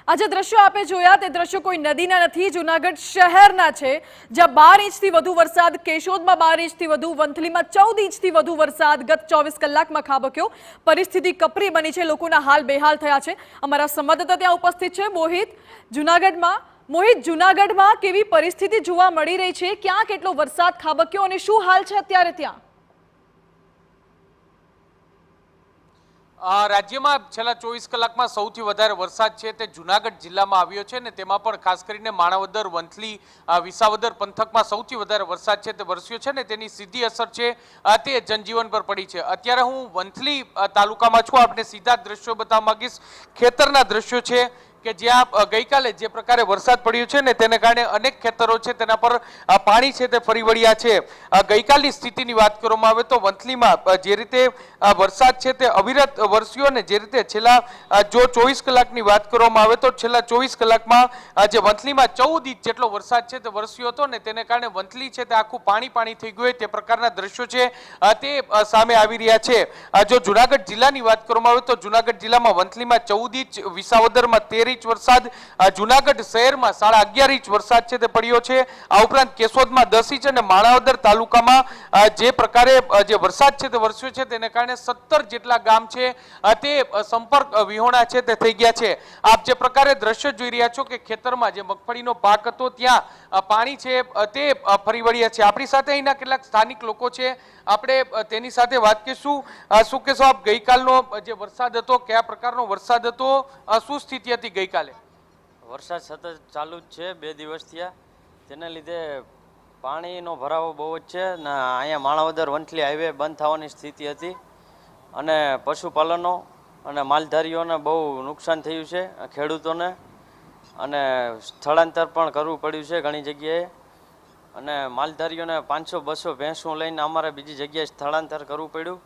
આજે દ્રશ્યો આપે જોયા તે દ્રશ્યો કોઈ નદીના નથી, જૂનાગઢ શહેરના છે, જ્યાં 12 ઇંચથી વધુ વરસાદ, કેશોદમાં 12 ઇંચથી વધુ, વંથલીમાં 14 ઇંચથી વધુ વરસાદ ગત 24 કલાકમાં ખાબક્યો। પરિસ્થિતિ કપરી બની છે, લોકોના હાલ બેહાલ થયા છે। અમારા સંવાદદાતા ત્યાં ઉપસ્થિત છે મોહિત, જૂનાગઢમાં કેવી પરિસ્થિતિ જોવા મળી રહી છે, ક્યાં કેટલો વરસાદ ખાબક્યો અને શું હાલ છે અત્યારે ત્યાં? રાજ્યમાં છેલ્લા 24 કલાકમાં સૌથી વધારે વરસાદ છે તે જૂનાગઢ જિલ્લામાં આવ્યો છે ને તેમાં પણ ખાસ કરીને માણાવદર, વંથલી, વિસાવદર પંથકમાં સૌથી વધારે વરસાદ છે તે વરસ્યો છે ને તેની સીધી અસર છે તે જનજીવન પર પડી છે। અત્યારે હું વંથલી તાલુકામાં છું, આપને સીધા દ્રશ્યો બતાવવા માંગીશ। ખેતરના દ્રશ્યો છે કે જ્યાં ગઈકાલે જે પ્રકારે વરસાદ પડ્યો છે ને તેને કારણે અનેક ખેતરો છે તેના પર પાણી છે તે ફરી વળ્યા છે। ગઈકાલની સ્થિતિની વાત કરવામાં આવે તો વંથલીમાં જે રીતે વરસાદ છે તે અવિરત વરસ્યો ને જે રીતે છેલ્લા જો 24 કલાકની વાત કરવામાં આવે તો છેલ્લા 24 કલાકમાં જે વંથલીમાં 14 ઇંચ જેટલો વરસાદ છે તે વરસ્યો હતો ને તેને કારણે વંથલી છે તે આખું પાણી થઈ ગયું તે પ્રકારના દ્રશ્યો છે તે સામે આવી રહ્યા છે। જો જૂનાગઢ જિલ્લાની વાત કરવામાં આવે તો જૂનાગઢ જિલ્લામાં વંથલીમાં 14 ઇંચ, વિસાવદરમાં 13 ઇંચ વરસાદ, જૂનાગઢ શહેરમાં 11.5 ઇંચ વરસાદ છે તે પડ્યો છે। આ ઉપરાંત કેશોદમાં 10 ઇંચ અને માણાવદર તાલુકામાં જે પ્રકારે જે વરસાદ છે તે વરસ્યો છે તેને કારણે 17 જેટલા ગામ છે તે સંપર્ક વિહોણા છે તે થઈ ગયા છે। આપ જે પ્રકારે દ્રશ્ય જોઈ રહ્યા છો કે ખેતરમાં જે મગફળીનો પાક હતો ત્યાં પાણી છે તે ફરી વળ્યા છે। આપણી સાથે અહીંના કેટલાક સ્થાનિક લોકો છે, આપણે તેની સાથે વાત કરીશું। શું કહેશો આપ, ગઈકાલનો જે વરસાદ હતો કયા પ્રકારનો વરસાદ હતો, શું સ્થિતિ હતી ગઈકાલે? વરસાદ સતત ચાલુ જ છે, 2 દિવસ થયા, તેને લીધે પાણીનો ભરાવો બહુ જ છે ને અહીંયા માણાવદર વંથલી હાઈવે બંધ થવાની સ્થિતિ હતી અને પશુપાલનો અને માલધારીઓને બહુ નુકસાન થયું છે, ખેડૂતોને, અને સ્થળાંતર પણ કરવું પડ્યું છે ઘણી જગ્યાએ, અને માલધારીઓને 500-200 ભેંસું લઈને અમારે બીજી જગ્યાએ સ્થળાંતર કરવું પડ્યું।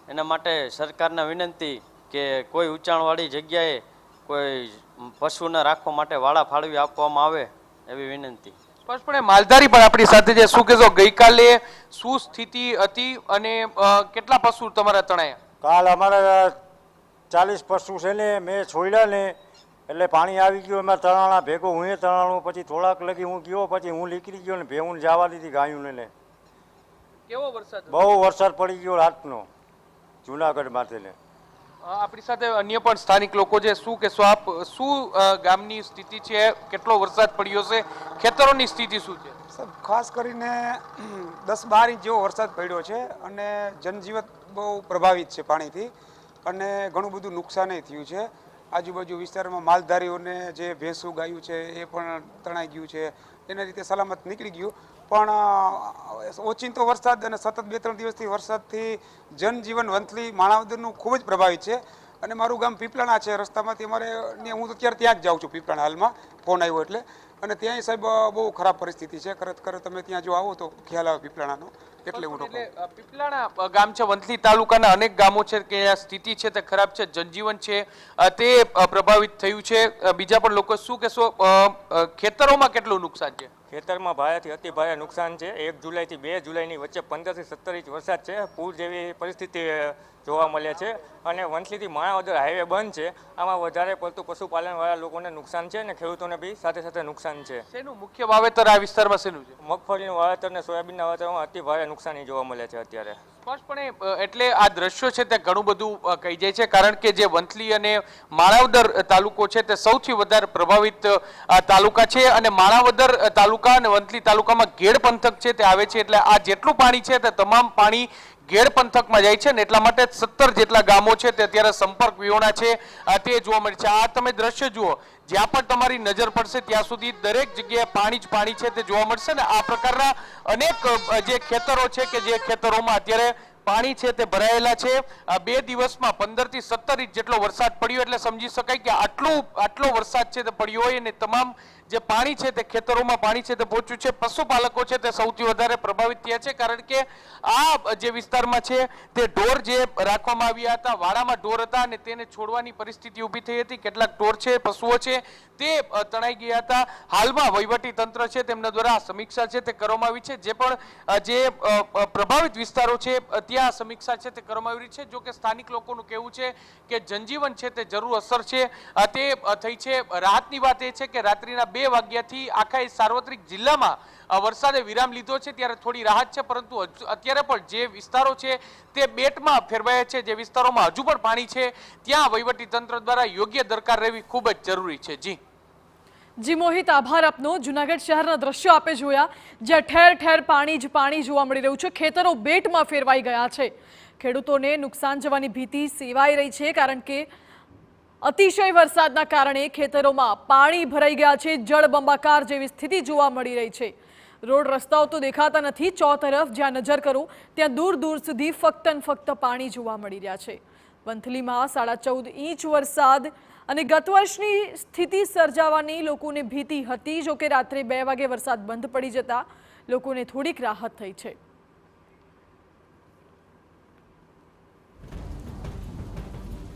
એના માટે સરકારને વિનંતી કે કોઈ ઊંચાણવાળી જગ્યાએ કોઈ પશુને રાખવા માટે વાડા ફાળવી આપવામાં આવે એવી વિનંતી। સ્પષ્ટપણે માલધારી પણ આપણી સાથે છે, શું કહેશો ગઈકાલે શું સ્થિતિ હતી અને કેટલા પશુ તમારા તણાયા? કાલ અમારા 40 પશુ છે ને મેં છોડ્યા ને એટલે પાણી આવી ગયું, એમાં તણાણા ભેગો હું તણાણું, પછી થોડાક લગી હું ગયો, પછી હું નીકળી ગયો ને ભેહું જવા દીધી ગાયું ને। કેવો વરસાદ? બહુ વરસાદ પડી ગયો રાતનો જૂનાગઢ માટે ને। આપણી સાથે અન્ય પણ સ્થાનિક લોકો છે, શું કહેશો આપ, શું ગામની સ્થિતિ છે, કેટલો વરસાદ પડ્યો છે, ખેતરોની સ્થિતિ શું છે? ખાસ કરીને 10-12 ઇંચ જેવો વરસાદ પડ્યો છે અને જનજીવન બહુ પ્રભાવિત છે પાણીથી અને ઘણું બધું નુકસાન થયું છે। આજુબાજુ વિસ્તારમાં માલધારીઓને જે ભેંસું ગાયું છે એ પણ તણાઈ ગયું છે, એના રીતે સલામત નીકળી ગયું, પણ ઓચિંતો વરસાદ અને સતત 2-3 દિવસથી વરસાદથી જનજીવન વંથલી માણાવદરનું ખૂબ જ પ્રભાવિત છે। અને મારું ગામ પીપલાણા છે, રસ્તામાંથી અમારે હું તો અત્યારે ત્યાં જ જાઉં છું પીપલાણા હાલમાં, ફોન આવ્યો એટલે, અને ત્યાં સાહેબ બહુ ખરાબ પરિસ્થિતિ છે, ખરેખર તમે ત્યાં જો આવો તો ખ્યાલ આવે પીપલાણાનો। એટલે પીપલાણા ગામ છે, વંથલી તાલુકાના અનેક ગામો છે કે આ સ્થિતિ છે તે ખરાબ છે, જનજીવન છે તે પ્રભાવિત થયું છે। બીજા પણ લોકો, શું કહેશો ખેતરોમાં કેટલું નુકસાન છે? ખેતરમાં ભારેથી અતિ ભારે નુકસાન છે। 1 જુલાઈથી 2 જુલાઈની વચ્ચે 15 થી 17 ઇંચ વરસાદ છે, પૂર જેવી પરિસ્થિતિ જોવા મળે છે અને વંથલીથી માણાવદર હાઈવે બંધ છે। આમાં વધારે પડતું પશુપાલનવાળા લોકોને નુકસાન છે અને ખેડૂતોને બી સાથે નુકસાન છે। શેનું મુખ્ય વાવેતર આ વિસ્તારમાં શેનું છે? મગફળીનું વાવેતર અને સોયાબીનના વાવેતરમાં અતિ ભારે નુકસાની જોવા મળે છે અત્યારે। સ્પષ્ટપણે એટલે આ દ્રશ્યો છે તે ઘણું બધું કહી જાય છે, કારણ કે જે વંથલી અને માણાવદર તાલુકો છે તે સૌથી વધારે પ્રભાવિત તાલુકા છે અને માણાવદર તાલુકા અને વંથલી તાલુકામાં ઘેડ પંથક છે તે આવે છે, એટલે આ જેટલું પાણી છે તે તમામ પાણી ઘેડ પંથકમાં જાય છે ને એટલા માટે 17 જેટલા ગામો છે તે અત્યારે સંપર્ક વિહોણા છે તે જોવા મળે છે। આ તમે દ્રશ્ય જુઓ, જ્યાં પણ તમારી નજર પડશે ત્યાં સુધી દરેક જગ્યાએ પાણી જ પાણી છે તે જોવા મળશે ને આ પ્રકારના અનેક જે ખેતરો છે કે જે ખેતરોમાં અત્યારે પાણી છે તે ભરાયેલા છે। 2 દિવસમાં 15 થી 17 ઇંચ જેટલો વરસાદ પડ્યો, એટલે સમજી શકાય કે આટલો વરસાદ છે તે પડ્યો હોય અને તમામ જે પાણી છે તે ખેતરોમાં પાણી છે તે પહોંચ્યું છે. પશુપાલકો છે તે સૌથી વધારે પ્રભાવિત થયા છે, કારણ કે આ જે વિસ્તારમાં છે તે ઢોર જે રાખવામાં આવ્યા હતા, વાડામાં ઢોર હતા અને તેને છોડવાની પરિસ્થિતિ ઊભી થઈ હતી. કેટલાક ઢોર છે, પશુઓ છે તે તણાઈ ગયા હતા. હાલમાં વહીવટી તંત્ર છે તેમના દ્વારા આ સમીક્ષા છે તે કરવામાં આવી છે. જે પણ જે પ્રભાવિત વિસ્તારો છે ત્યાં સમીક્ષા છે તે કરવામાં આવી રહી છે. જો કે સ્થાનિક લોકોનું કહેવું છે કે જનજીવન છે તે જરૂર અસર છે તે થઈ છે. રાહતની વાત એ છે કે રાત્રિના 2 વાગ્યાથી આખા સાર્વત્રિક જિલ્લામાં વરસાદે વિરામ લીધો છે, ત્યારે થોડી રાહત છે, પરંતુ અત્યારે પણ જે વિસ્તારો છે તે બેટમાં ફેરવાયા છે. જે વિસ્તારોમાં હજુ પણ પાણી છે ત્યાં વહીવટી તંત્ર દ્વારા યોગ્ય દરકાર રહેવી ખૂબ જ જરૂરી છે. જી મોહિત, આભાર આપનો. જૂનાગઢ શહેરના દ્રશ્યો આપે જોયા, જ્યાં ઠેર ઠેર પાણી જ પાણી જોવા મળી રહ્યું છે. ખેતરો બેટમાં ફેરવાઈ ગયા છે. ખેડૂતોને નુકસાન જવાની ભીતિ સેવાઈ રહી છે, કારણ કે અતિશય વરસાદના કારણે ખેતરોમાં પાણી ભરાઈ ગયા છે. જળબંબાકાર જેવી સ્થિતિ જોવા મળી રહી છે. રોડ રસ્તાઓ તો દેખાતા નથી. ચોતરફ જ્યાં નજર કરો ત્યાં દૂર દૂર સુધી ફક્ત ને ફક્ત પાણી જોવા મળી રહ્યા છે. વંથલીમાં 14.5 ઇંચ વરસાદ અને ગત વર્ષની સ્થિતિ સર્જાવાની લોકોને ભીતિ હતી. જો કે રાત્રે 2 વાગે વરસાદ બંધ પડી જતા લોકોને થોડીક રાહત થઈ છે.